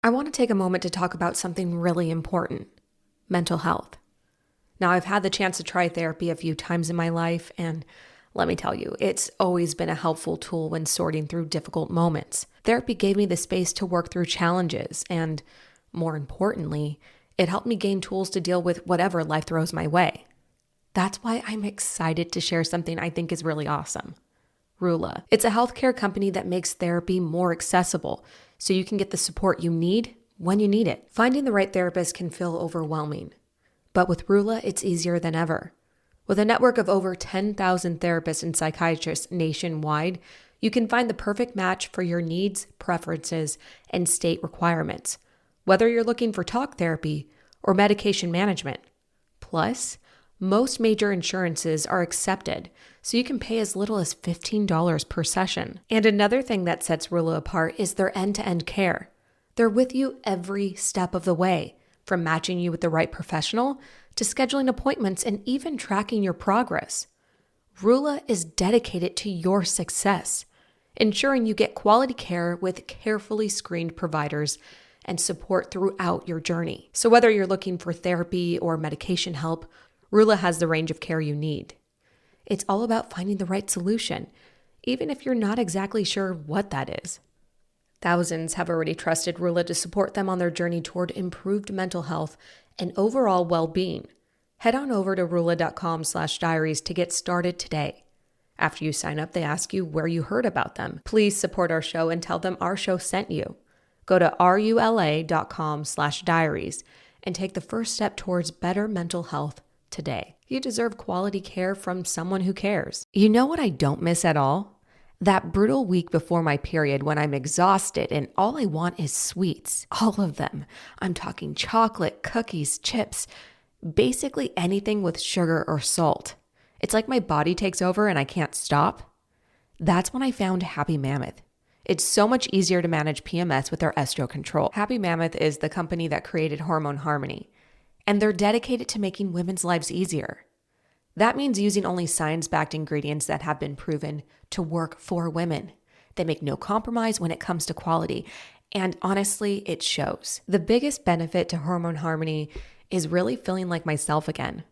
I want to take a moment to talk about something really important: mental health. Now, I've had the chance to try therapy a few times in my life, and let me tell you, it's always been a helpful tool when sorting through difficult moments. Therapy gave me the space to work through challenges, and more importantly, it helped me gain tools to deal with whatever life throws my way. That's why I'm excited to share something I think is really awesome. Rula. It's a healthcare company that makes therapy more accessible so you can get the support you need when you need it. Finding the right therapist can feel overwhelming, but with Rula, it's easier than ever. With a network of over 10,000 therapists and psychiatrists nationwide, you can find the perfect match for your needs, preferences, and state requirements, whether you're looking for talk therapy or medication management. Plus, most major insurances are accepted, so you can pay as little as $15 per session. And another thing that sets Rula apart is their end-to-end care. They're with you every step of the way, from matching you with the right professional to scheduling appointments and even tracking your progress. Rula is dedicated to your success, ensuring you get quality care with carefully screened providers and support throughout your journey. So whether you're looking for therapy or medication help, Rula has the range of care you need. It's all about finding the right solution, even if you're not exactly sure what that is. Thousands have already trusted Rula to support them on their journey toward improved mental health and overall well-being. Head on over to rula.com/diaries to get started today. After you sign up, they ask you where you heard about them. Please support our show and tell them our show sent you. Go to rula.com/diaries and take the first step towards better mental health today. You deserve quality care from someone who cares. You know what I don't miss at all? That brutal week before my period when I'm exhausted and all I want is sweets. All of them. I'm talking chocolate, cookies, chips, basically anything with sugar or salt. It's like my body takes over and I can't stop. That's when I found Happy Mammoth. It's so much easier to manage PMS with their estro control. Happy Mammoth is the company that created Hormone Harmony, and they're dedicated to making women's lives easier. That means using only science-backed ingredients that have been proven to work for women. They make no compromise when it comes to quality, and honestly, it shows. The biggest benefit to Hormone Harmony is really feeling like myself again.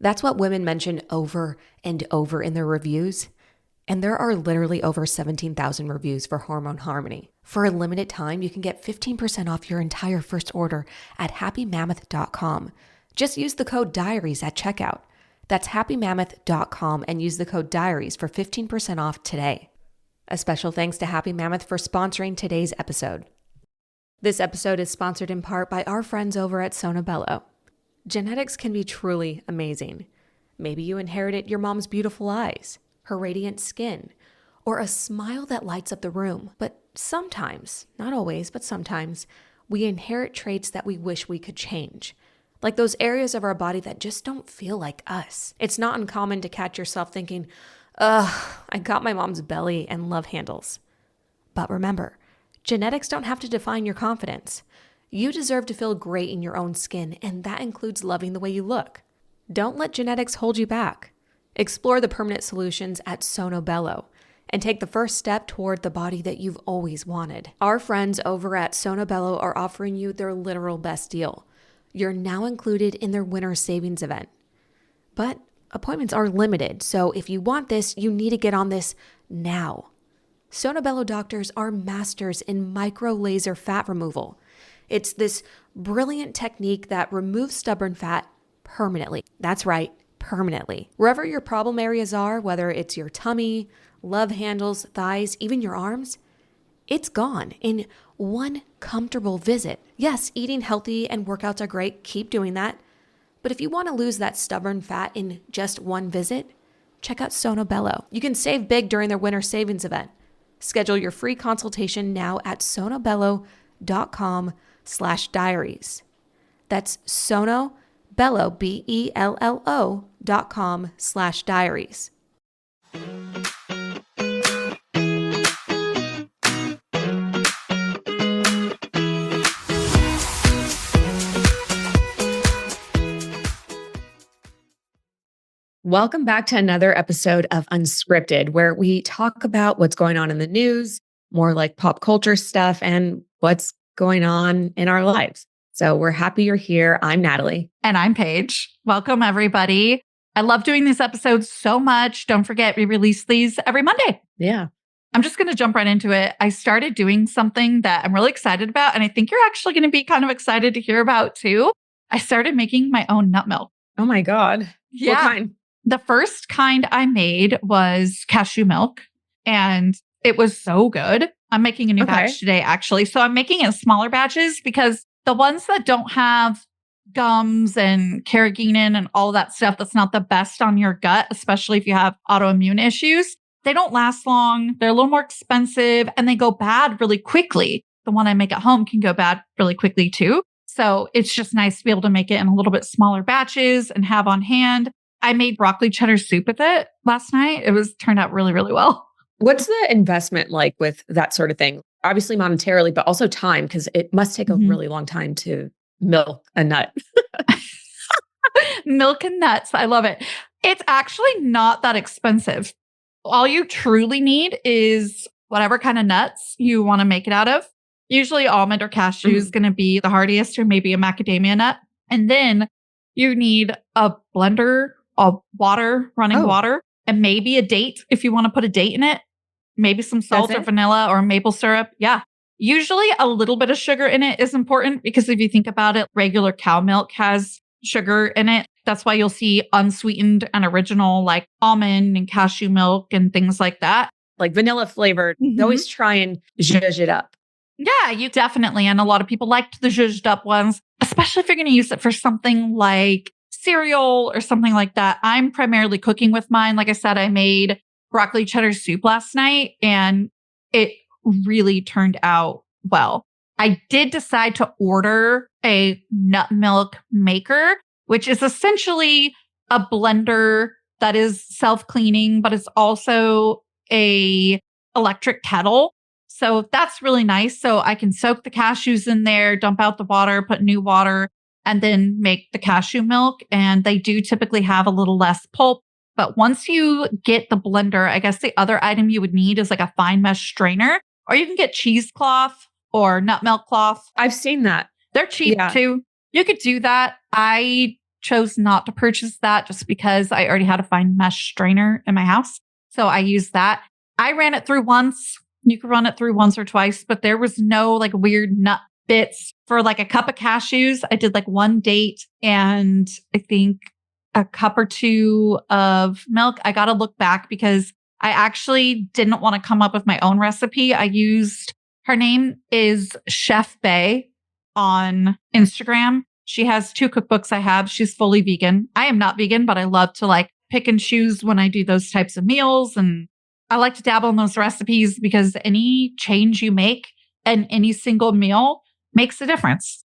That's what women mention over and over in their reviews, and there are literally over 17,000 reviews for Hormone Harmony. For a limited time, you can get 15% off your entire first order at happymammoth.com. Just use the code DIARIES at checkout. That's happymammoth.com and use the code DIARIES for 15% off today. A special thanks to Happy Mammoth for sponsoring today's episode. This episode is sponsored in part by our friends over at Sonobello. Genetics can be truly amazing. Maybe you inherited your mom's beautiful eyes, her radiant skin, or a smile that lights up the room. But sometimes, not always, but sometimes, we inherit traits that we wish we could change. Like those areas of our body that just don't feel like us. It's not uncommon to catch yourself thinking, ugh, I got my mom's belly and love handles. But remember, genetics don't have to define your confidence. You deserve to feel great in your own skin, and that includes loving the way you look. Don't let genetics hold you back. Explore the permanent solutions at Sonobello and take the first step toward the body that you've always wanted. Our friends over at Sonobello are offering you their literal best deal. You're now included in their winter savings event. But appointments are limited, so if you want this, you need to get on this now. Sonobello doctors are masters in micro laser fat removal. It's this brilliant technique that removes stubborn fat permanently. That's right, permanently. Wherever your problem areas are, whether it's your tummy, love handles, thighs, even your arms, it's gone in one comfortable visit. Yes, eating healthy and workouts are great. Keep doing that. But if you want to lose that stubborn fat in just one visit, check out Sonobello. You can save big during their winter savings event. Schedule your free consultation now at sonobello.com/diaries. That's Sonobello, BELLO.com/diaries. Welcome back to another episode of Unscripted, where we talk about what's going on in the news, more like pop culture stuff, and what's going on in our lives. So we're happy you're here. I'm Natalie. And I'm Paige. Welcome, everybody. I love doing these episodes so much. Don't forget, we release these every Monday. Yeah. I'm just going to jump right into it. I started doing something that I'm really excited about, and I think you're actually going to be kind of excited to hear about too. I started making my own nut milk. Oh my God. Yeah. What kind? The first kind I made was cashew milk, and it was so good. I'm making a new batch today, actually. So I'm making it in smaller batches because the ones that don't have gums and carrageenan and all that stuff that's not the best on your gut, especially if you have autoimmune issues, they don't last long. They're a little more expensive and they go bad really quickly. The one I make at home can go bad really quickly too. So it's just nice to be able to make it in a little bit smaller batches and have on hand. I made broccoli cheddar soup with it last night. It turned out really, really well. What's the investment like with that sort of thing? Obviously monetarily, but also time, because it must take a really long time to milk a nut. Milk and nuts. I love it. It's actually not that expensive. All you truly need is whatever kind of nuts you want to make it out of. Usually almond or cashew is going to be the hardiest, or maybe a macadamia nut. And then you need a blender of water, running water, and maybe a date if you want to put a date in it. Maybe some salt or vanilla or maple syrup. Yeah. Usually a little bit of sugar in it is important because if you think about it, regular cow milk has sugar in it. That's why you'll see unsweetened and original like almond and cashew milk and things like that. Like vanilla flavored. They always try and zhuzh it up. Yeah, you definitely. And a lot of people liked the zhuzhed up ones, especially if you're going to use it for something like cereal or something like that. I'm primarily cooking with mine. Like I said, I made broccoli cheddar soup last night and it really turned out well. I did decide to order a nut milk maker, which is essentially a blender that is self-cleaning, but it's also a electric kettle. So that's really nice. So I can soak the cashews in there, dump out the water, put new water, and then make the cashew milk. And they do typically have a little less pulp. But once you get the blender, I guess the other item you would need is like a fine mesh strainer, or you can get cheesecloth or nut milk cloth. I've seen that. They're cheap too. You could do that. I chose not to purchase that just because I already had a fine mesh strainer in my house. So I used that. I ran it through once. You could run it through once or twice, but there was no like weird nut bits. For like a cup of cashews, I did like one date and I think a cup or two of milk. I got to look back because I actually didn't want to come up with my own recipe. I used, her name is Chef Bae on Instagram. She has 2 cookbooks I have. She's fully vegan. I am not vegan, but I love to like pick and choose when I do those types of meals. And I like to dabble in those recipes because any change you make in any single meal makes a difference.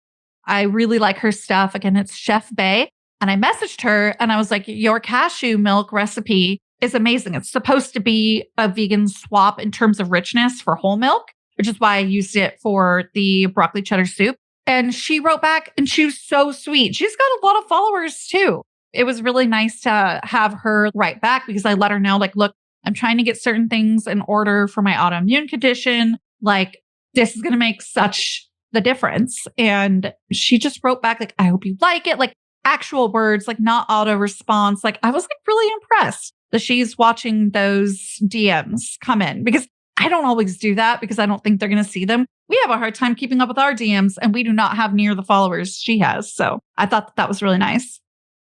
I really like her stuff. Again, it's Chef Bae. And I messaged her and I was like, your cashew milk recipe is amazing. It's supposed to be a vegan swap in terms of richness for whole milk, which is why I used it for the broccoli cheddar soup. And she wrote back and she was so sweet. She's got a lot of followers too. It was really nice to have her write back because I let her know, like, look, I'm trying to get certain things in order for my autoimmune condition. Like, this is going to make such the difference. And she just wrote back, like, I hope you like it. Like, actual words, like not auto response. Like I was like really impressed that she's watching those DMs come in because I don't always do that because I don't think they're going to see them. We have a hard time keeping up with our DMs and we do not have near the followers she has. So I thought that was really nice.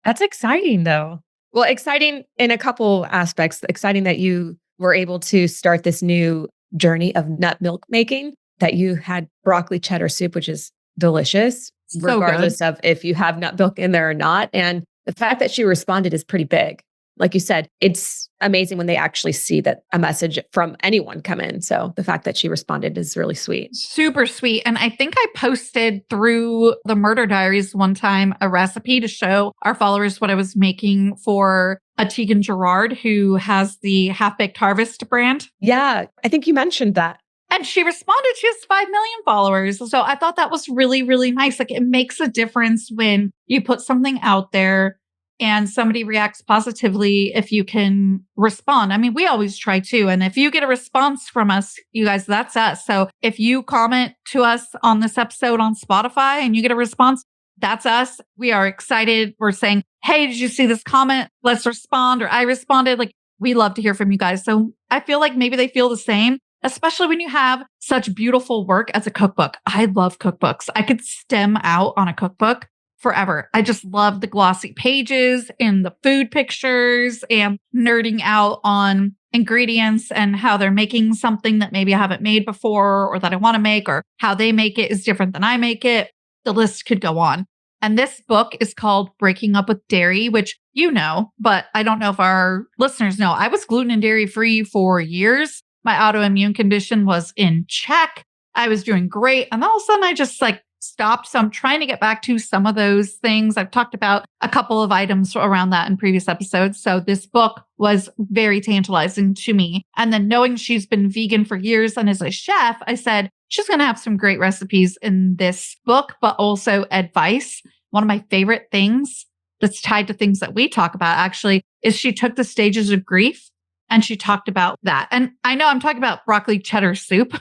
That's exciting though. Well, exciting in a couple aspects. Exciting that you were able to start this new journey of nut milk making, that you had broccoli cheddar soup, which is delicious. So regardless good. of if you have nut milk in there or not. And the fact that she responded is pretty big. Like you said, it's amazing when they actually see that a message from anyone come in. So the fact that she responded is really sweet. Super sweet. And I think I posted through the Murder Diaries one time a recipe to show our followers what I was making for a Tegan Gerard who has the Half Baked Harvest brand. Yeah, I think you mentioned that. And she responded, she has 5 million followers. So I thought that was really, really nice. Like it makes a difference when you put something out there and somebody reacts positively, if you can respond. I mean, we always try to. And if you get a response from us, you guys, that's us. So if you comment to us on this episode on Spotify and you get a response, that's us. We are excited. We're saying, hey, did you see this comment? Let's respond. Or I responded. Like, we love to hear from you guys. So I feel like maybe they feel the same, especially when you have such beautiful work as a cookbook. I love cookbooks. I could stem out on a cookbook forever. I just love the glossy pages and the food pictures and nerding out on ingredients and how they're making something that maybe I haven't made before or that I want to make, or how they make it is different than I make it. The list could go on. And this book is called Breaking Up with Dairy, which you know, but I don't know if our listeners know. I was gluten and dairy free for years. My autoimmune condition was in check. I was doing great. And all of a sudden I just stopped. So I'm trying to get back to some of those things. I've talked about a couple of items around that in previous episodes. So this book was very tantalizing to me. And then knowing she's been vegan for years and as a chef, I said, she's going to have some great recipes in this book, but also advice. One of my favorite things that's tied to things that we talk about actually is she took the stages of grief and she talked about that. And I know I'm talking about broccoli cheddar soup.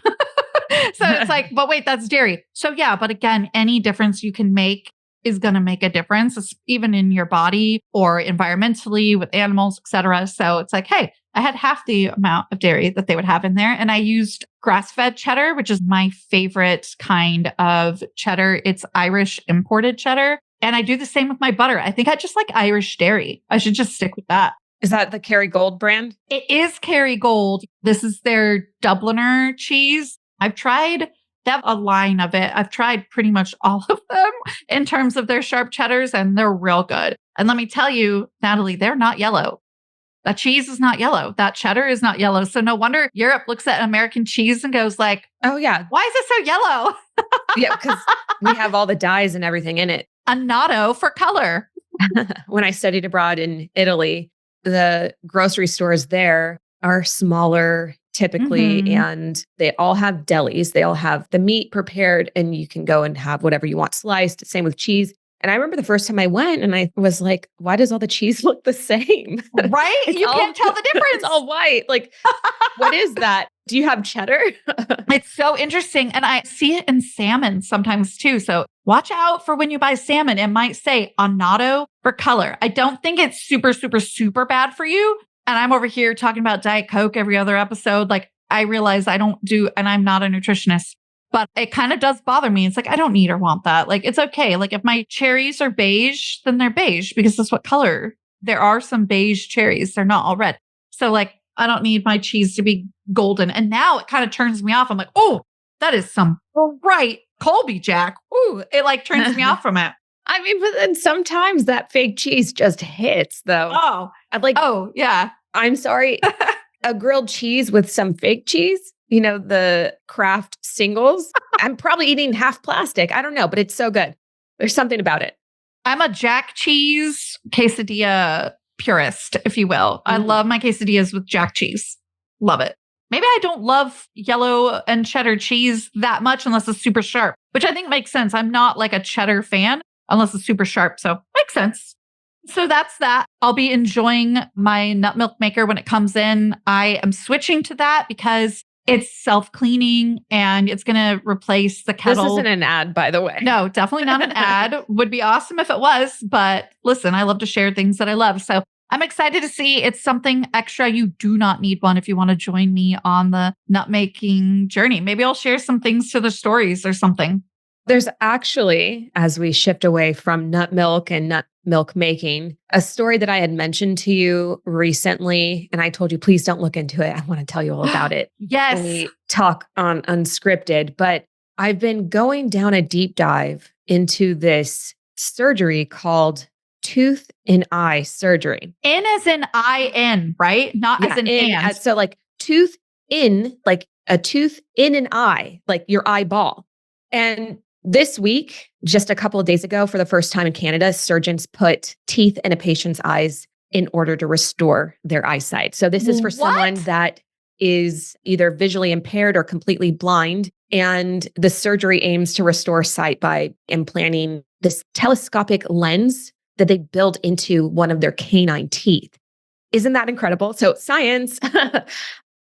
So it's like, but wait, that's dairy. So yeah, but again, any difference you can make is going to make a difference, even in your body or environmentally with animals, etc. So it's like, hey, I had half the amount of dairy that they would have in there. And I used grass-fed cheddar, which is my favorite kind of cheddar. It's Irish imported cheddar. And I do the same with my butter. I think I just like Irish dairy. I should just stick with that. Is that the Kerrygold brand? It is Kerrygold. This is their Dubliner cheese. I've tried, they have a line of it. I've tried pretty much all of them in terms of their sharp cheddars, and they're real good. And let me tell you, Natalie, they're not yellow. That cheese is not yellow. That cheddar is not yellow. So no wonder Europe looks at American cheese and goes like, oh yeah, why is it so yellow? Yeah, because we have all the dyes and everything in it. Annatto for color. When I studied abroad in Italy, the grocery stores there are smaller typically, and they all have delis. They all have the meat prepared and you can go and have whatever you want sliced. Same with cheese. And I remember the first time I went and I was like, why does all the cheese look the same? Right? You can't tell the difference. It's all white. Like, what is that? Do you have cheddar? It's so interesting. And I see it in salmon sometimes too. So watch out for when you buy salmon. It might say annatto for color. I don't think it's super, super, super bad for you. And I'm over here talking about Diet Coke every other episode. Like, I realize I don't do, and I'm not a nutritionist, but it kind of does bother me. It's like, I don't need or want that. Like, it's okay. Like, if my cherries are beige, then they're beige because that's what color. There are some beige cherries. They're not all red. So like, I don't need my cheese to be golden. And now it kind of turns me off. I'm like, oh, that is some bright Colby Jack. Ooh, it like turns me off from it. I mean, but then sometimes that fake cheese just hits though. Oh, I'm like, oh yeah. I'm sorry. A grilled cheese with some fake cheese, you know, the Kraft singles. I'm probably eating half plastic. I don't know, but it's so good. There's something about it. I'm a Jack cheese quesadilla purist, if you will. I love my quesadillas with Jack cheese. Love it. Maybe I don't love yellow and cheddar cheese that much unless it's super sharp, which I think makes sense. I'm not like a cheddar fan unless it's super sharp. So makes sense. So that's that. I'll be enjoying my nut milk maker when it comes in. I am switching to that because it's self-cleaning and it's going to replace the kettle. This isn't an ad, by the way. No, definitely not an ad. Would be awesome if it was. But listen, I love to share things that I love. So I'm excited to see it's something extra. You do not need one if you want to join me on the nut making journey. Maybe I'll share some things to the stories or something. There's actually, as we shift away from nut milk and nut milk making, a story that I had mentioned to you recently, and I told you, please don't look into it. I want to tell you all about it. Yes. When we talk on Unscripted, but I've been going down a deep dive into this surgery called tooth and eye surgery. In as in I-N, right? Not as an and. So like tooth in, like a tooth in an eye, like your eyeball. And this week, just a couple of days ago, for the first time in Canada, surgeons put teeth in a patient's eyes in order to restore their eyesight. So this is for someone that is either visually impaired or completely blind. And the surgery aims to restore sight by implanting this telescopic lens that they build into one of their canine teeth. Isn't that incredible? So science.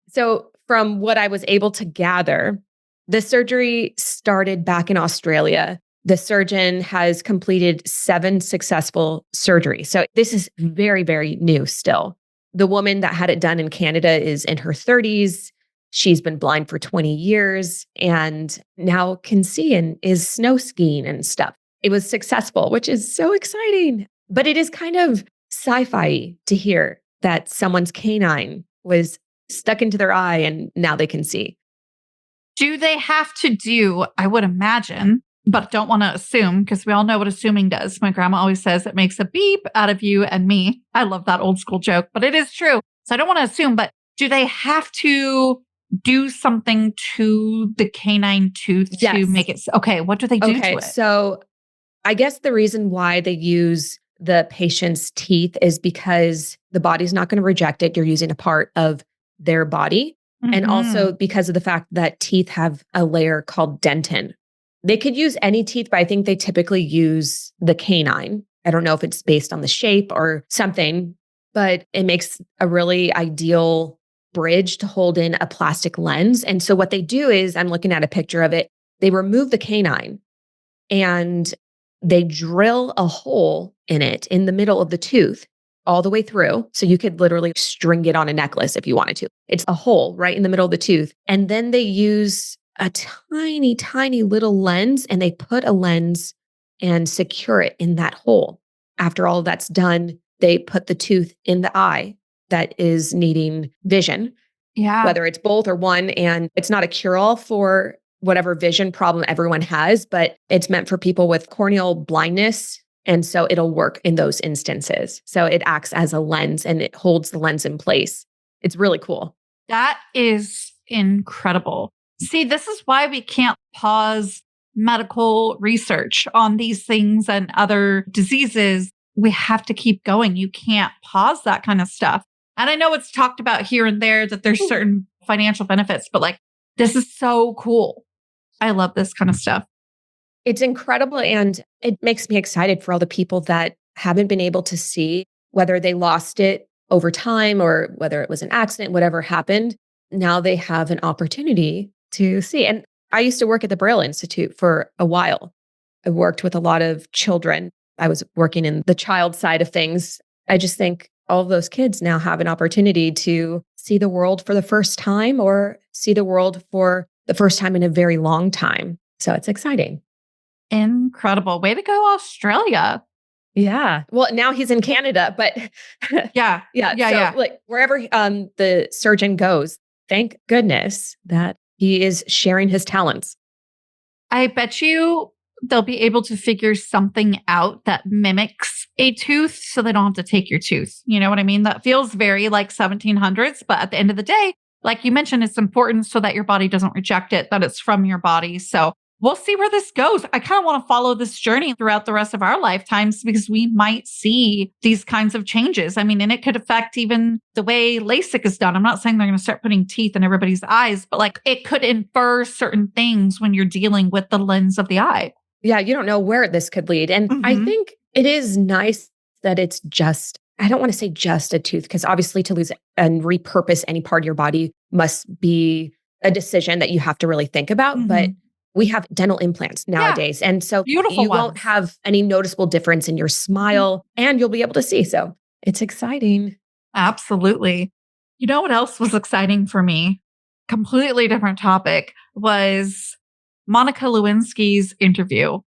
So from what I was able to gather, the surgery started back in Australia. The surgeon has completed 7 successful surgeries. So this is very, very new still. The woman that had it done in Canada is in her 30s. She's been blind for 20 years and now can see and is snow skiing and stuff. It was successful, which is so exciting. But it is kind of sci-fi to hear that someone's canine was stuck into their eye and now they can see. Do they have to do, I would imagine, but don't want to assume because we all know what assuming does. My grandma always says it makes a beep out of you and me. I love that old school joke, but it is true. So I don't want to assume, but do they have to do something to the canine tooth to make it? Okay, what do they do to it? So I guess the reason why they use the patient's teeth is because the body's not going to reject it. You're using a part of their body. And also because of the fact that teeth have a layer called dentin. They could use any teeth, but I think they typically use the canine. I don't know if it's based on the shape or something, but it makes a really ideal bridge to hold in a plastic lens. And so what they do is, I'm looking at a picture of it, they remove the canine and they drill a hole in it in the middle of the tooth all the way through. So you could literally string it on a necklace if you wanted to. It's a hole right in the middle of the tooth. And then they use a tiny, tiny little lens and they put a lens and secure it in that hole. After all of that's done, they put the tooth in the eye that is needing vision, whether it's both or one. And it's not a cure-all for whatever vision problem everyone has, but it's meant for people with corneal blindness. And so it'll work in those instances. So it acts as a lens and it holds the lens in place. It's really cool. That is incredible. See, this is why we can't pause medical research on these things and other diseases. We have to keep going. You can't pause that kind of stuff. And I know it's talked about here and there that there's certain financial benefits, but like, this is so cool. I love this kind of stuff. It's incredible. And it makes me excited for all the people that haven't been able to see, whether they lost it over time or whether it was an accident, whatever happened. Now they have an opportunity to see. And I used to work at the Braille Institute for a while. I worked with a lot of children. I was working in the child side of things. I just think all of those kids now have an opportunity to see the world for the first time or see the world for the first time in a very long time. So it's exciting. Incredible. Way to go, Australia. Yeah. Well, now he's in Canada, but yeah. Like wherever the surgeon goes, thank goodness that he is sharing his talents. I bet you they'll be able to figure something out that mimics a tooth so they don't have to take your tooth. You know what I mean? That feels very like 1700s, but at the end of the day, like you mentioned, it's important so that your body doesn't reject it, that it's from your body. So we'll see where this goes. I kind of want to follow this journey throughout the rest of our lifetimes because we might see these kinds of changes. I mean, and it could affect even the way LASIK is done. I'm not saying they're going to start putting teeth in everybody's eyes, but like it could infer certain things when you're dealing with the lens of the eye. Yeah, you don't know where this could lead. And I think it is nice that it's just, I don't want to say just a tooth, because obviously to lose and repurpose any part of your body must be a decision that you have to really think about. But we have dental implants nowadays. And so beautiful you won't have any noticeable difference in your smile and you'll be able to see. So it's exciting. Absolutely. You know what else was exciting for me? Completely different topic was Monica Lewinsky's interview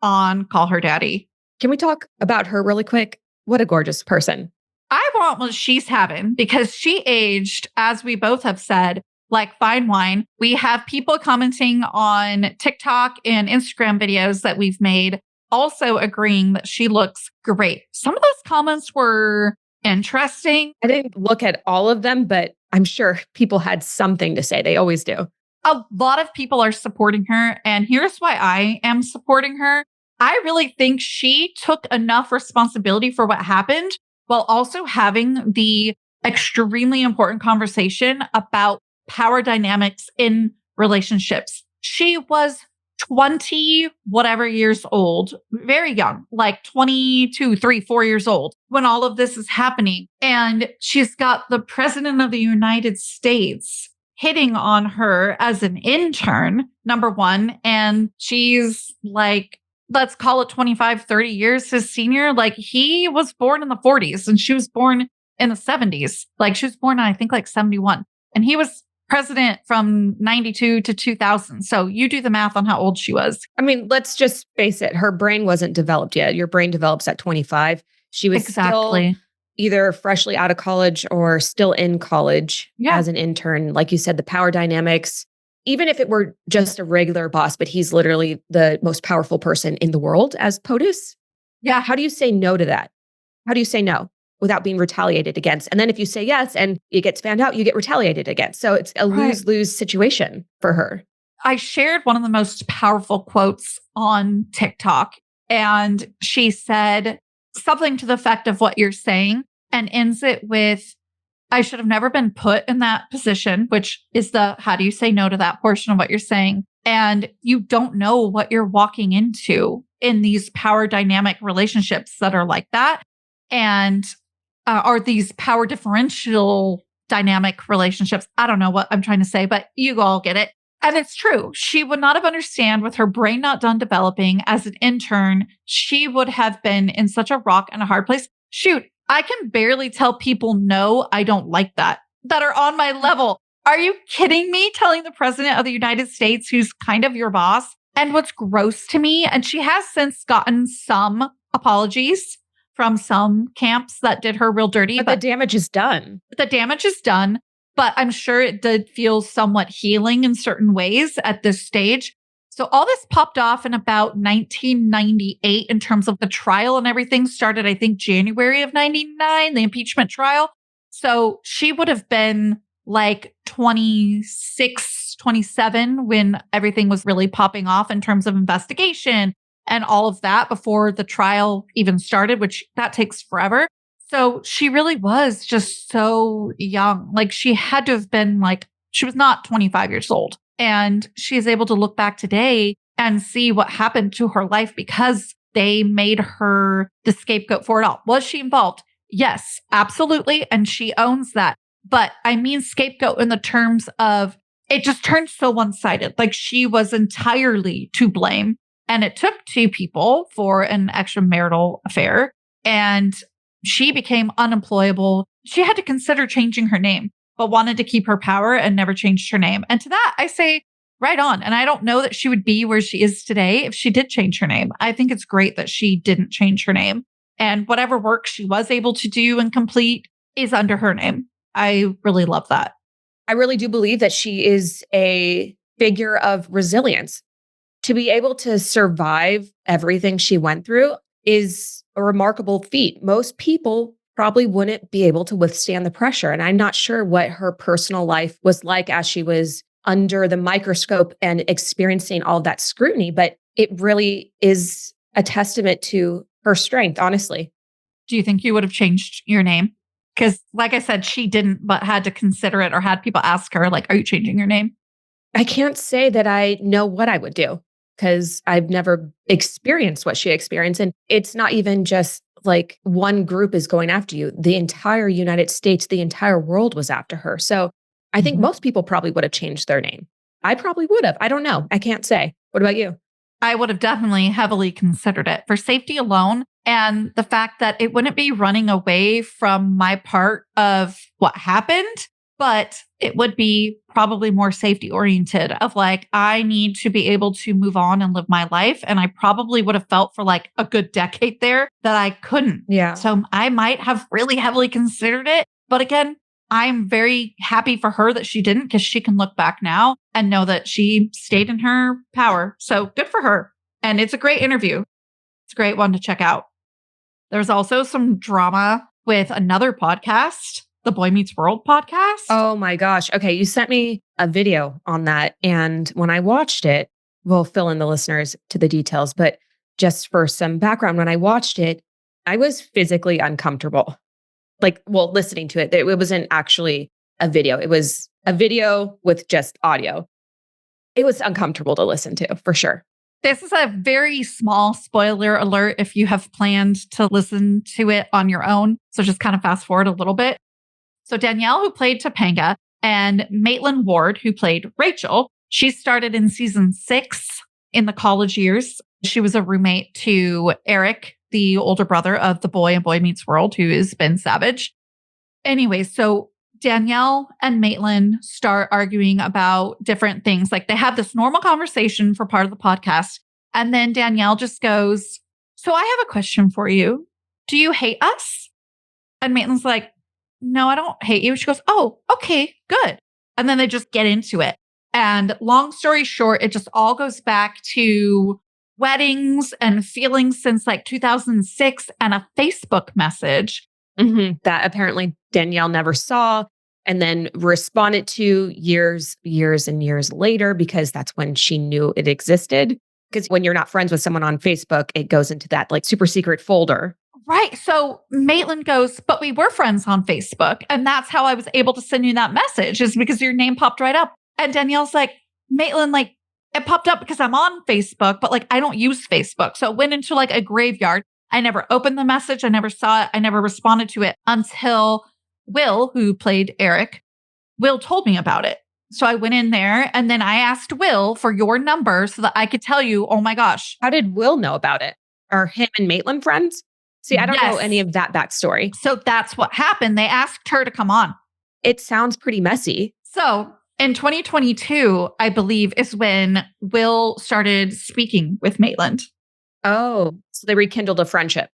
on Call Her Daddy. Can we talk about her really quick? What a gorgeous person. I want what she's having because she aged, as we both have said, like fine wine. We have people commenting on TikTok and Instagram videos that we've made, also agreeing that she looks great. Some of those comments were interesting. I didn't look at all of them, but I'm sure people had something to say. They always do. A lot of people are supporting her. And here's why I am supporting her. I really think she took enough responsibility for what happened while also having the extremely important conversation about power dynamics in relationships. She was 20 whatever years old, very young, like 22, 3, 4 years old when all of this is happening. And she's got the president of the United States hitting on her as an intern, number one. And she's like, let's call it 25, 30 years his senior. Like he was born in the 40s and she was born in the 70s. Like she was born in, I think, like 71. And he was president from 92 to 2000. So you do the math on how old she was. I mean, let's just face it. Her brain wasn't developed yet. Your brain develops at 25. She was still either freshly out of college or still in college as an intern. Like you said, the power dynamics, even if it were just a regular boss, but he's literally the most powerful person in the world as POTUS. Yeah. How do you say no to that? How do you say no without being retaliated against? And then if you say yes and it gets found out, you get retaliated against. So it's a lose-lose situation for her. I shared one of the most powerful quotes on TikTok, and she said something to the effect of what you're saying and ends it with, I should have never been put in that position, which is the how do you say no to that portion of what you're saying. And you don't know what you're walking into in these power dynamic relationships that are like that. And are these power differential dynamic relationships. I don't know what I'm trying to say, but you all get it. And it's true. She would not have understood with her brain not done developing as an intern. She would have been in such a rock and a hard place. Shoot, I can barely tell people, no, I don't like that are on my level. Are you kidding me? Telling the president of the United States, who's kind of your boss. And what's gross to me, and she has since gotten some apologies from some camps that did her real dirty. But the damage is done. The damage is done. But I'm sure it did feel somewhat healing in certain ways at this stage. So all this popped off in about 1998 in terms of the trial, and everything started, I think, January of 99, the impeachment trial. So she would have been like 26, 27 when everything was really popping off in terms of investigation and all of that before the trial even started, which that takes forever. So she really was just so young. Like she had to have been like, she was not 25 years old. And she's able to look back today and see what happened to her life because they made her the scapegoat for it all. Was she involved? Yes, absolutely. And she owns that. But I mean scapegoat in the terms of it just turned so one-sided. Like she was entirely to blame. And it took two people for an extramarital affair. And she became unemployable. She had to consider changing her name, but wanted to keep her power and never changed her name. And to that, I say, right on. And I don't know that she would be where she is today if she did change her name. I think it's great that she didn't change her name. And whatever work she was able to do and complete is under her name. I really love that. I really do believe that she is a figure of resilience. To be able to survive everything she went through is a remarkable feat. Most people probably wouldn't be able to withstand the pressure. And I'm not sure what her personal life was like as she was under the microscope and experiencing all that scrutiny, but it really is a testament to her strength, honestly. Do you think you would have changed your name? Because like I said, she didn't, but had to consider it or had people ask her, like, are you changing your name? I can't say that I know what I would do because I've never experienced what she experienced. And it's not even just like one group is going after you. The entire United States, the entire world was after her. So I think most people probably would have changed their name. I probably would have. I don't know. I can't say. What about you? I would have definitely heavily considered it for safety alone. And the fact that it wouldn't be running away from my part of what happened, but it would be probably more safety oriented of like, I need to be able to move on and live my life. And I probably would have felt for like a good decade there that I couldn't. Yeah. So I might have really heavily considered it. But again, I'm very happy for her that she didn't because she can look back now and know that she stayed in her power. So good for her. And it's a great interview. It's a great one to check out. There's also some drama with another podcast, the Boy Meets World podcast. Oh my gosh. Okay. You sent me a video on that. And when I watched it, we'll fill in the listeners to the details, but just for some background, when I watched it, I was physically uncomfortable. Like, well, listening to it, it wasn't actually a video. It was a video with just audio. It was uncomfortable to listen to for sure. This is a very small spoiler alert if you have planned to listen to it on your own. So just kind of fast forward a little bit. So Danielle, who played Topanga, and Maitland Ward, who played Rachel, she started in season 6 in the college years. She was a roommate to Eric, the older brother of the boy in Boy Meets World, who is Ben Savage. Anyway, so Danielle and Maitland start arguing about different things. Like they have this normal conversation for part of the podcast. And then Danielle just goes, so I have a question for you. Do you hate us? And Maitland's like, no, I don't hate you. She goes, oh, okay, good. And then they just get into it. And long story short, it just all goes back to weddings and feelings since like 2006 and a Facebook message. That apparently Danielle never saw and then responded to years and years later because that's when she knew it existed. Because when you're not friends with someone on Facebook, it goes into that like super secret folder. Right. So Maitland goes, but we were friends on Facebook. And that's how I was able to send you that message is because your name popped right up. And Danielle's like, Maitland, like it popped up because I'm on Facebook, but like I don't use Facebook. So it went into like a graveyard. I never opened the message. I never saw it. I never responded to it until Will, who played Eric, Will told me about it. So I went in there and then I asked Will for your number so that I could tell you, oh my gosh. How did Will know about it? Are him and Maitland friends? See, I don't know any of that backstory. So that's what happened. They asked her to come on. It sounds pretty messy. So in 2022, I believe, is when Will started speaking with Maitland. Oh, so they rekindled a friendship.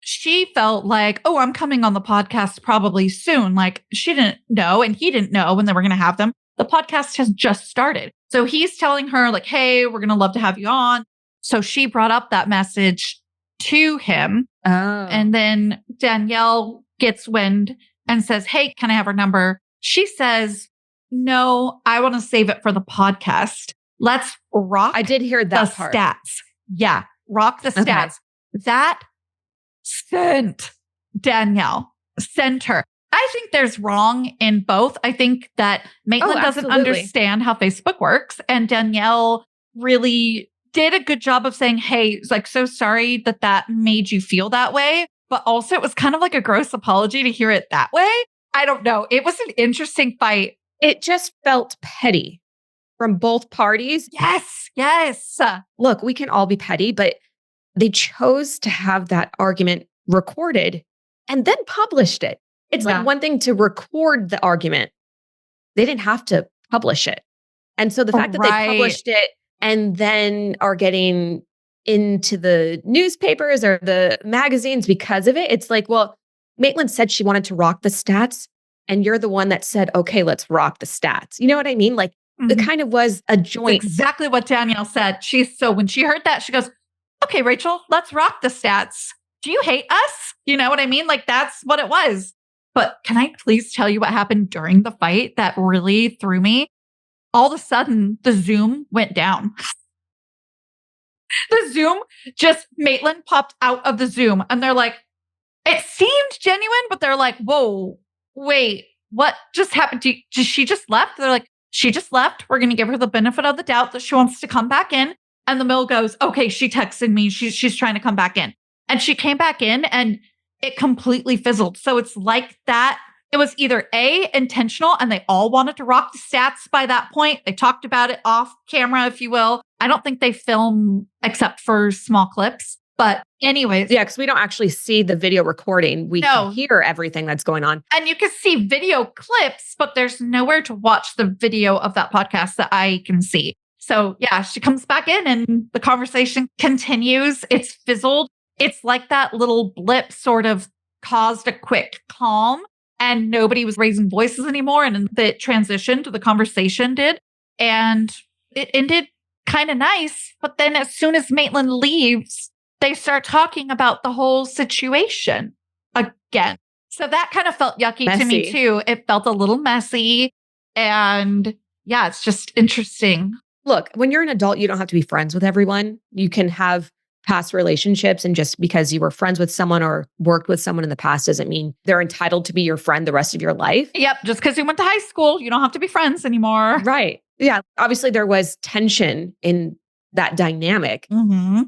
She felt like, oh, I'm coming on the podcast probably soon. Like she didn't know and he didn't know when they were going to have them. The podcast has just started. So he's telling her like, hey, we're going to love to have you on. So she brought up that message to him. Oh. And then Danielle gets wind and says, hey, can I have her number? She says, no, I want to save it for the podcast. Let's rock. I did hear that the part. Stats. Yeah. Rock the stats. That sent Danielle, sent her. I think there's wrong in both. I think that Maitland doesn't understand how Facebook works. And Danielle really did a good job of saying, hey, it's like, so sorry that made you feel that way. But also it was kind of like a gross apology to hear it that way. I don't know. It was an interesting fight. It just felt petty from both parties. Yes. Look, we can all be petty, but they chose to have that argument recorded and then published it. It's like one thing to record the argument. They didn't have to publish it. And so the fact that they published it and then are getting into the newspapers or the magazines because of it, it's like, well, Maitland said she wanted to rock the stats and you're the one that said, okay, let's rock the stats. You know what I mean? Like it kind of was a joint. That's exactly what Danielle said. So when she heard that, she goes, okay, Rachel, let's rock the stats. Do you hate us? You know what I mean? Like that's what it was. But can I please tell you what happened during the fight that really threw me? All of a sudden, the Zoom went down. The Zoom, just Maitland popped out of the Zoom and they're like, it seemed genuine, but they're like, whoa, wait, what just happened? Did she just left? They're like, she just left. We're going to give her the benefit of the doubt that she wants to come back in. And the mill goes, okay, she texted me. She's trying to come back in. And she came back in and it completely fizzled. So it's like that. It was either A, intentional, and they all wanted to rock the stats by that point. They talked about it off camera, if you will. I don't think they film except for small clips. But anyways. Yeah, because we don't actually see the video recording. We can hear everything that's going on. And you can see video clips, but there's nowhere to watch the video of that podcast that I can see. So yeah, she comes back in and the conversation continues. It's fizzled. It's like that little blip sort of caused a quick calm and nobody was raising voices anymore. And the transition to the conversation did. And it ended kind of nice. But then as soon as Maitland leaves, they start talking about the whole situation again. So that kind of felt yucky to me too. It felt a little messy. And yeah, it's just interesting. Look, when you're an adult, you don't have to be friends with everyone. You can have past relationships, and just because you were friends with someone or worked with someone in the past doesn't mean they're entitled to be your friend the rest of your life. Yep. Just because you went to high school, you don't have to be friends anymore. Right. Yeah. Obviously, there was tension in that dynamic. Mm-hmm.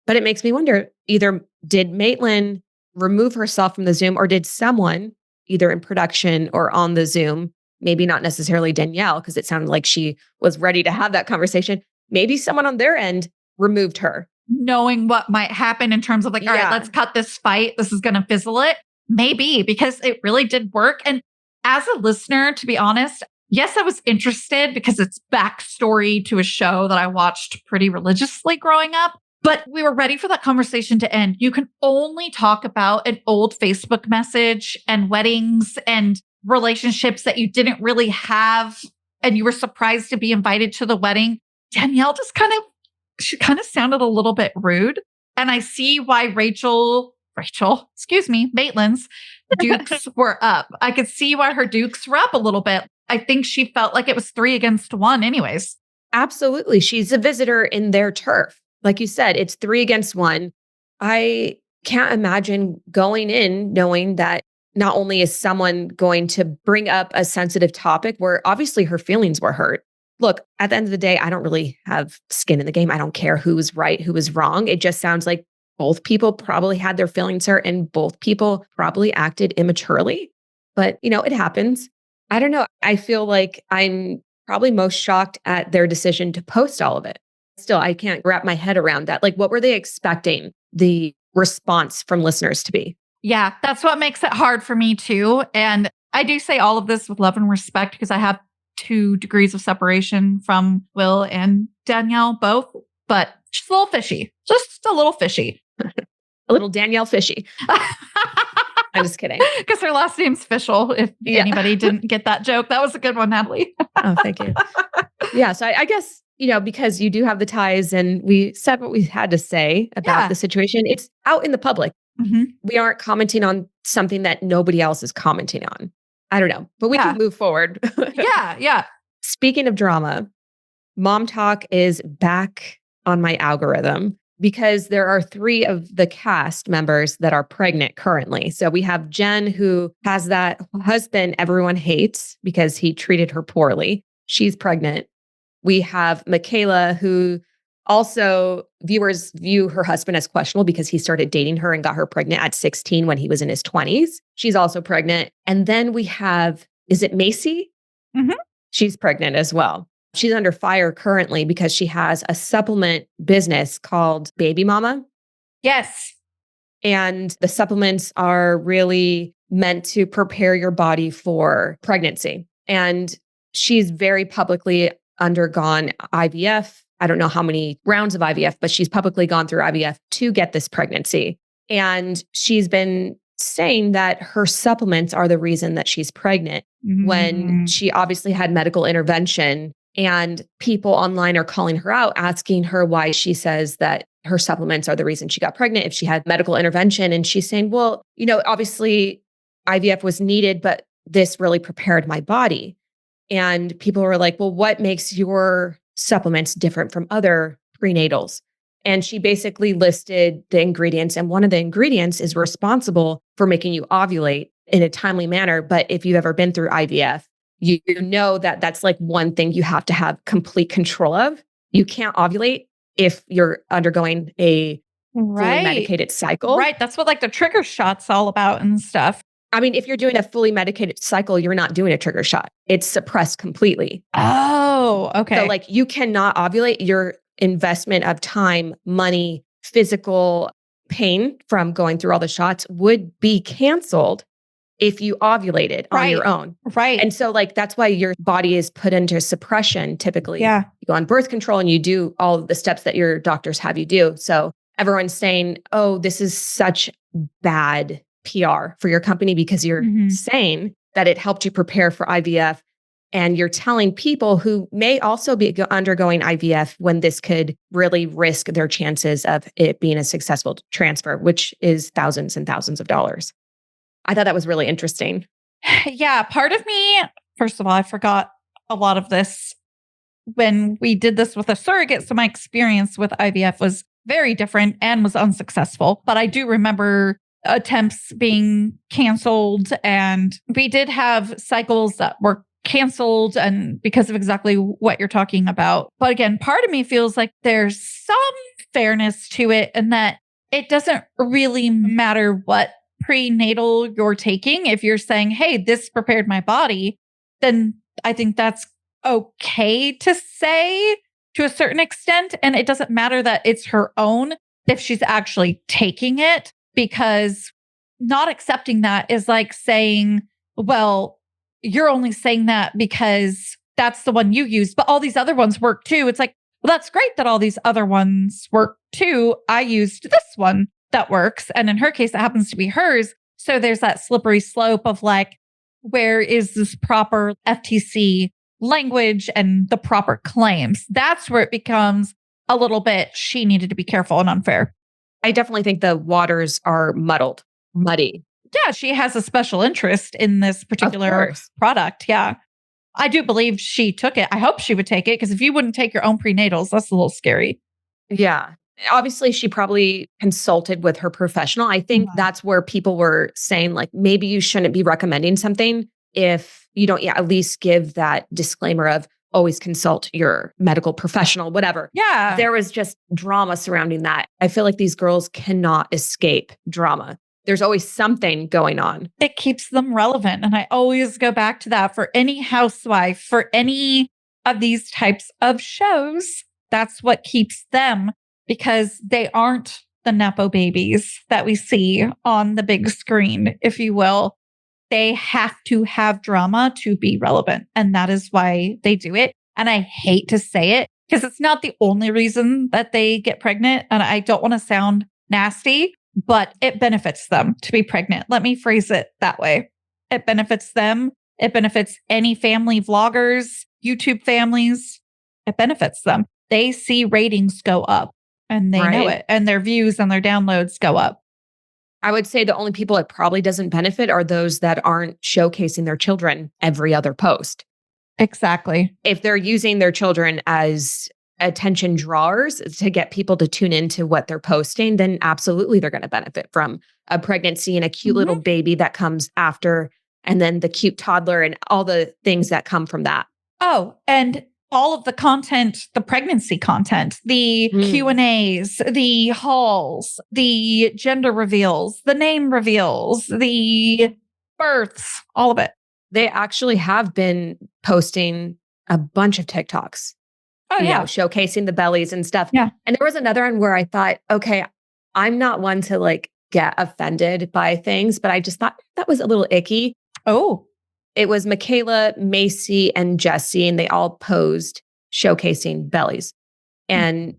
But it makes me wonder, either did Maitland remove herself from the Zoom, or did someone either in production or on the Zoom, maybe not necessarily Danielle, because it sounded like she was ready to have that conversation. Maybe someone on their end removed her. Knowing what might happen in terms of like, all right, let's cut this fight. This is going to fizzle it. Maybe, because it really did work. And as a listener, to be honest, yes, I was interested because it's backstory to a show that I watched pretty religiously growing up. But we were ready for that conversation to end. You can only talk about an old Facebook message and weddings and relationships that you didn't really have, and you were surprised to be invited to the wedding. Danielle just she kind of sounded a little bit rude. And I see why Maitland's dukes were up. I could see why her dukes were up a little bit. I think she felt like it was 3 against 1 anyways. Absolutely. She's a visitor in their turf. Like you said, it's 3 against 1. I can't imagine going in knowing that not only is someone going to bring up a sensitive topic where obviously her feelings were hurt. Look, at the end of the day, I don't really have skin in the game. I don't care who was right, who was wrong. It just sounds like both people probably had their feelings hurt and both people probably acted immaturely. But, it happens. I don't know. I feel like I'm probably most shocked at their decision to post all of it. Still, I can't wrap my head around that. Like, what were they expecting the response from listeners to be? Yeah, that's what makes it hard for me too. And I do say all of this with love and respect because I have 2 degrees of separation from Will and Danielle both, but just a little fishy. Just a little fishy. A little Danielle fishy. I'm just kidding. Because her last name's Fishel, if anybody didn't get that joke. That was a good one, Natalie. Oh, thank you. Yeah, so I guess, because you do have the ties and we said what we had to say about the situation, it's out in the public. Mm-hmm. We aren't commenting on something that nobody else is commenting on. I don't know, but we can move forward. Yeah. Speaking of drama, Momtok is back on my algorithm because there are 3 of the cast members that are pregnant currently. So we have Jen, who has that husband everyone hates because he treated her poorly. She's pregnant. We have Michaela, who also viewers view her husband as questionable because he started dating her and got her pregnant at 16 when he was in his 20s. She's also pregnant. And then we have, is it Macy? Mm-hmm. She's pregnant as well. She's under fire currently because she has a supplement business called Baby Mama. Yes. And the supplements are really meant to prepare your body for pregnancy. And she's very publicly undergone IVF. I don't know how many rounds of IVF, but she's publicly gone through IVF to get this pregnancy. And she's been saying that her supplements are the reason that she's pregnant when she obviously had medical intervention. And people online are calling her out, asking her why she says that her supplements are the reason she got pregnant if she had medical intervention. And she's saying, well, obviously IVF was needed, but this really prepared my body. And people were like, well, what makes your supplements different from other prenatals? And she basically listed the ingredients. And one of the ingredients is responsible for making you ovulate in a timely manner. But if you've ever been through IVF, you know that that's like one thing you have to have complete control of. You can't ovulate if you're undergoing a fully medicated cycle. Right. That's what like the trigger shot's all about and stuff. I mean, if you're doing a fully medicated cycle, you're not doing a trigger shot. It's suppressed completely. Oh, okay. So like you cannot ovulate. Your investment of time, money, physical pain from going through all the shots would be canceled if you ovulated on your own. Right. And so like, that's why your body is put into suppression typically. Yeah. You go on birth control and you do all of the steps that your doctors have you do. So everyone's saying, oh, this is such bad PR for your company because you're saying that it helped you prepare for IVF. And you're telling people who may also be undergoing IVF when this could really risk their chances of it being a successful transfer, which is thousands and thousands of dollars. I thought that was really interesting. Yeah. Part of me, first of all, I forgot a lot of this when we did this with a surrogate. So my experience with IVF was very different and was unsuccessful. But I do remember attempts being canceled. And we did have cycles that were canceled and because of exactly what you're talking about. But again, part of me feels like there's some fairness to it and that it doesn't really matter what prenatal you're taking. If you're saying, hey, this prepared my body, then I think that's okay to say to a certain extent. And it doesn't matter that it's her own if she's actually taking it, because not accepting that is like saying, well, you're only saying that because that's the one you used, but all these other ones work too. It's like, well, that's great that all these other ones work too. I used this one that works. And in her case, it happens to be hers. So there's that slippery slope of like, where is this proper FTC language and the proper claims? That's where it becomes a little bit, she needed to be careful and unfair. I definitely think the waters are muddy. Yeah, she has a special interest in this particular product. Yeah. I do believe she took it. I hope she would take it, because if you wouldn't take your own prenatals, that's a little scary. Yeah. Obviously, she probably consulted with her professional. I think that's where people were saying, like, maybe you shouldn't be recommending something if you don't at least give that disclaimer of always consult your medical professional, whatever. Yeah. There was just drama surrounding that. I feel like these girls cannot escape drama. There's always something going on. It keeps them relevant. And I always go back to that for any housewife, for any of these types of shows. That's what keeps them, because they aren't the Nepo babies that we see on the big screen, if you will. They have to have drama to be relevant. And that is why they do it. And I hate to say it, because it's not the only reason that they get pregnant. And I don't want to sound nasty, but it benefits them to be pregnant. Let me phrase it that way. It benefits them. It benefits any family vloggers, YouTube families. It benefits them. They see ratings go up and they know it, and their views and their downloads go up. I would say the only people it probably doesn't benefit are those that aren't showcasing their children every other post. Exactly. If they're using their children as attention drawers to get people to tune into what they're posting, then absolutely they're going to benefit from a pregnancy and a cute little baby that comes after, and then the cute toddler and all the things that come from that. Oh, and all of the content, the pregnancy content, the Q&As, the hauls, the gender reveals, the name reveals, the births, all of it. They actually have been posting a bunch of TikToks. Oh, yeah. Showcasing the bellies and stuff. Yeah. And there was another one where I thought, okay, I'm not one to like get offended by things, but I just thought that was a little icky. Oh. It was Michaela, Macy, and Jessie, and they all posed showcasing bellies. And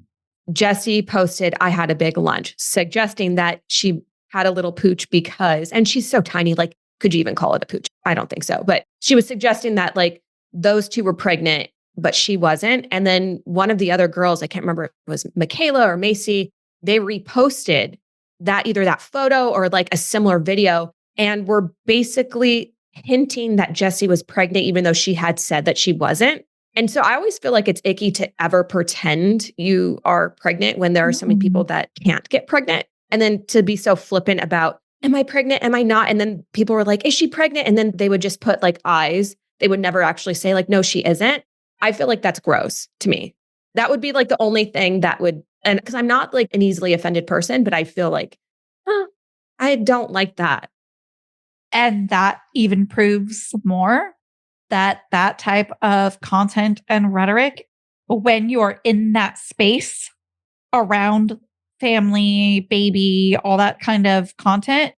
Jessie posted, I had a big lunch, suggesting that she had a little pooch because, and she's so tiny, like, could you even call it a pooch? I don't think so. But she was suggesting that like those two were pregnant, but she wasn't. And then one of the other girls, I can't remember if it was Michaela or Macy, they reposted that, either that photo or like a similar video, and were basically hinting that Jessie was pregnant, even though she had said that she wasn't. And so I always feel like it's icky to ever pretend you are pregnant when there are so many people that can't get pregnant. And then to be so flippant about, am I pregnant? Am I not? And then people were like, is she pregnant? And then they would just put like eyes. They would never actually say like, no, she isn't. I feel like that's gross to me. That would be like the only thing that would, and because I'm not like an easily offended person, but I feel like, I don't like that. And that even proves more that that type of content and rhetoric, when you're in that space around family, baby, all that kind of content,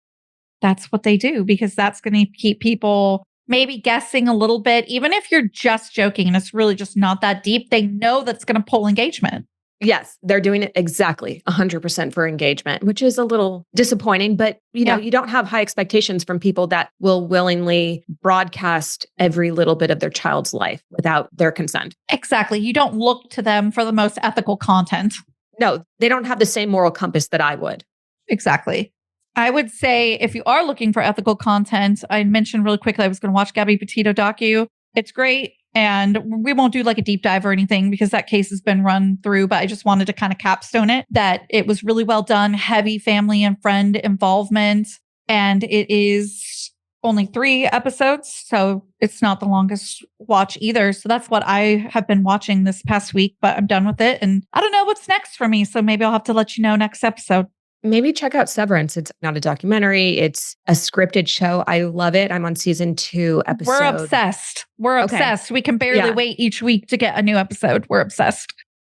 that's what they do, because that's going to keep people maybe guessing a little bit. Even if you're just joking and it's really just not that deep, they know that's going to pull engagement. Yes, they're doing it exactly 100% for engagement, which is a little disappointing. But, you know, you don't have high expectations from people that will willingly broadcast every little bit of their child's life without their consent. Exactly. You don't look to them for the most ethical content. No, they don't have the same moral compass that I would. Exactly. I would say if you are looking for ethical content, I mentioned really quickly, I was going to watch Gabby Petito docu. It's great. And we won't do like a deep dive or anything because that case has been run through, but I just wanted to kind of capstone it, that it was really well done, heavy family and friend involvement. And it is only 3 episodes, so it's not the longest watch either. So that's what I have been watching this past week, but I'm done with it. And I don't know what's next for me. So maybe I'll have to let you know next episode. Maybe check out Severance. It's not a documentary. It's a scripted show. I love it. I'm on season 2 episode. We're obsessed. We're obsessed. We can barely wait each week to get a new episode. We're obsessed.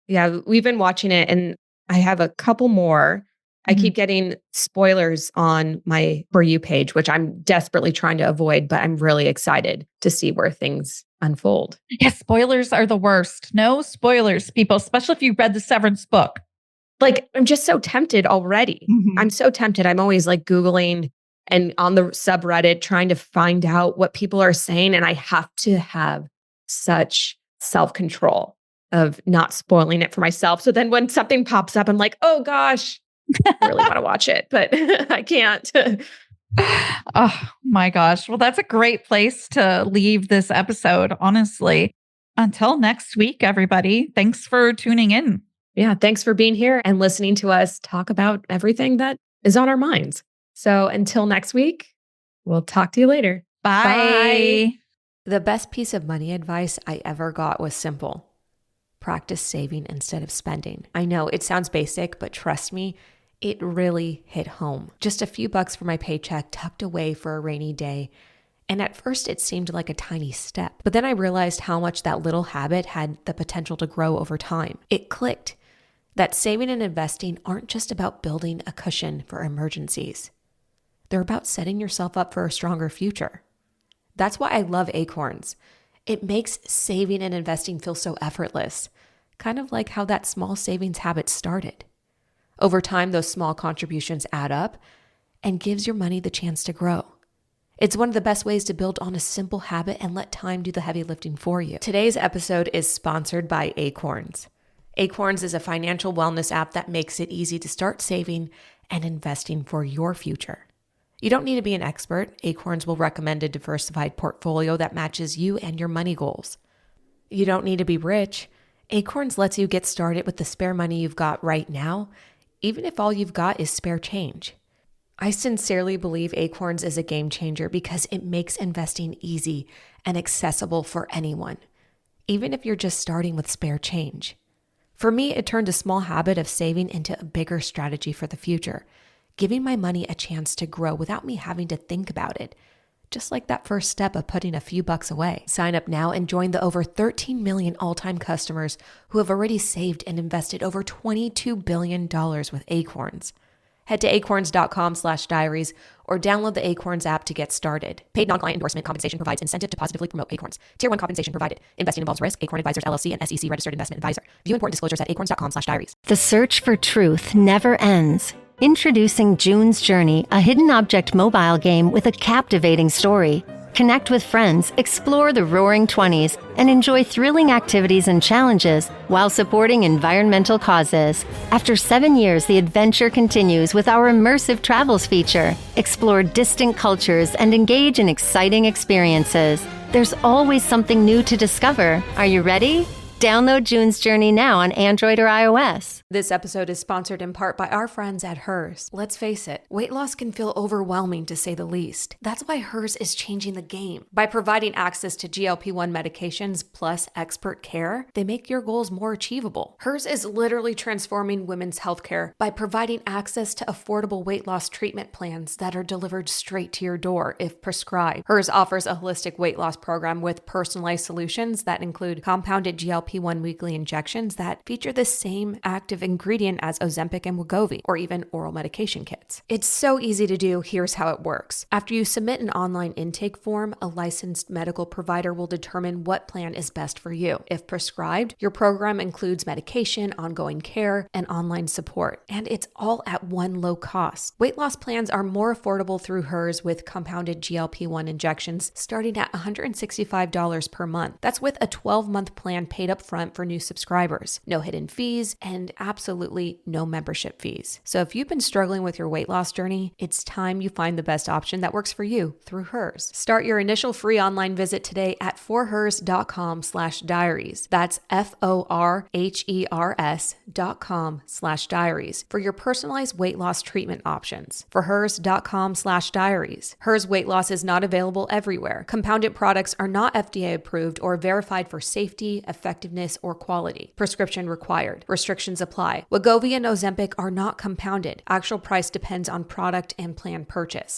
Yeah, we've been watching it and I have a couple more. I keep getting spoilers on my For You page, which I'm desperately trying to avoid, but I'm really excited to see where things unfold. Yeah, spoilers are the worst. No spoilers, people, especially if you read the Severance book. Like, I'm just so tempted already. I'm so tempted. I'm always like Googling and on the subreddit trying to find out what people are saying. And I have to have such self-control of not spoiling it for myself. So then when something pops up, I'm like, oh gosh, I really want to watch it, but I can't. Oh my gosh. Well, that's a great place to leave this episode, honestly. Until next week, everybody. Thanks for tuning in. Yeah, thanks for being here and listening to us talk about everything that is on our minds. So until next week, we'll talk to you later. Bye. The best piece of money advice I ever got was simple. Practice saving instead of spending. I know it sounds basic, but trust me, it really hit home. Just a few bucks for my paycheck tucked away for a rainy day. And at first it seemed like a tiny step, but then I realized how much that little habit had the potential to grow over time. It clicked that saving and investing aren't just about building a cushion for emergencies. They're about setting yourself up for a stronger future. That's why I love Acorns. It makes saving and investing feel so effortless, kind of like how that small savings habit started. Over time, those small contributions add up and gives your money the chance to grow. It's one of the best ways to build on a simple habit and let time do the heavy lifting for you. Today's episode is sponsored by Acorns. Acorns is a financial wellness app that makes it easy to start saving and investing for your future. You don't need to be an expert. Acorns will recommend a diversified portfolio that matches you and your money goals. You don't need to be rich. Acorns lets you get started with the spare money you've got right now, even if all you've got is spare change. I sincerely believe Acorns is a game changer because it makes investing easy and accessible for anyone, even if you're just starting with spare change. For me, it turned a small habit of saving into a bigger strategy for the future, giving my money a chance to grow without me having to think about it, just like that first step of putting a few bucks away. Sign up now and join the over 13 million all-time customers who have already saved and invested over $22 billion with Acorns. Head to acorns.com/diaries or download the Acorns app to get started. Paid non-client endorsement compensation provides incentive to positively promote Acorns. Tier 1 compensation provided. Investing involves risk. Acorn Advisors LLC and SEC registered investment advisor. View important disclosures at acorns.com/diaries. The search for truth never ends. Introducing June's Journey, a hidden object mobile game with a captivating story. Connect with friends, explore the roaring 20s, and enjoy thrilling activities and challenges while supporting environmental causes. After 7 years, the adventure continues with our immersive travels feature. Explore distant cultures and engage in exciting experiences. There's always something new to discover. Are you ready? Download June's Journey now on Android or iOS. This episode is sponsored in part by our friends at Hers. Let's face it, weight loss can feel overwhelming to say the least. That's why Hers is changing the game. By providing access to GLP-1 medications plus expert care, they make your goals more achievable. Hers is literally transforming women's healthcare by providing access to affordable weight loss treatment plans that are delivered straight to your door if prescribed. Hers offers a holistic weight loss program with personalized solutions that include compounded GLP-1 weekly injections that feature the same active ingredient as Ozempic and Wegovy, or even oral medication kits. It's so easy to do. Here's how it works. After you submit an online intake form, a licensed medical provider will determine what plan is best for you. If prescribed, your program includes medication, ongoing care, and online support, and it's all at one low cost. Weight loss plans are more affordable through Hers with compounded GLP-1 injections starting at $165 per month. That's with a 12-month plan paid up up front for new subscribers, no hidden fees, and absolutely no membership fees. So if you've been struggling with your weight loss journey, it's time you find the best option that works for you through Hers. Start your initial free online visit today at forhers.com/diaries. That's forhers.com/diaries for your personalized weight loss treatment options. Forhers.com/diaries. Hers weight loss is not available everywhere. Compounded products are not FDA approved or verified for safety, effectiveness, or quality. Prescription required. Restrictions apply. Wegovy and Ozempic are not compounded. Actual price depends on product and plan purchased.